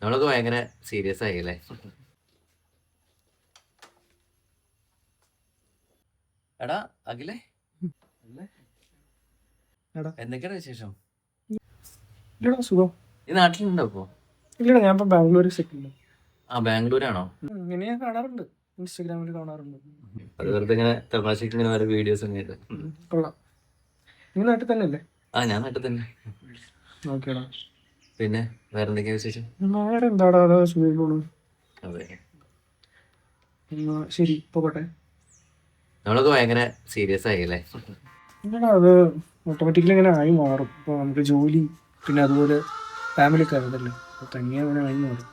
നമ്മളൊക്കെ ഭയങ്കര സീരിയസ് ആയില്ലേ? എടാ അഖിലേ, എന്തൊക്കെയാണ് വിശേഷം? ഇല്ലടാ സുഖം. ഈ നാട്ടിലുണ്ടോ ഇപ്പോ? ഇല്ലടാ ഞാൻ ഇപ്പൊ ബാംഗ്ലൂർ സെറ്റിൽ. ബാംഗ്ലൂരാണോ? ഇങ്ങനെ ഞാൻ കാണാറുണ്ട്, ഇൻസ്റ്റാഗ്രാമിൽ കാണാറുണ്ട്. അത് വെറുതെ ഇങ്ങനെ തമാശക്ക് ഇങ്ങനെ ഓരോ വീഡിയോസ് ഒക്കെ ആയിട്ട്. കൊള്ളാം. നീ നാട്ടിൽ തന്നെ അല്ലേ? ഞാൻ നാട്ടിൽ തന്നെ. ഓക്കേടാ. പിന്നെ വേറെ എന്തൊക്കെയാ വിശേഷം? വേറെ എന്താടാ, അതാ സുഖം പോണു. അതെ, ശരി പോകട്ടെ. നമ്മളൊക്കെ ഭയങ്കര സീരിയസ് ആയില്ലേ? ഇല്ലടാ അത് ഓട്ടോമാറ്റിക്കലി ഇങ്ങനെ ആയി മാറും. ഇപ്പോൾ നമുക്ക് ജോലി പിന്നെ അതുപോലെ ഫാമിലി ഒക്കെ ആയതല്ലേ, അപ്പോൾ തനിയെ അങ്ങനെ ആയി മാറും.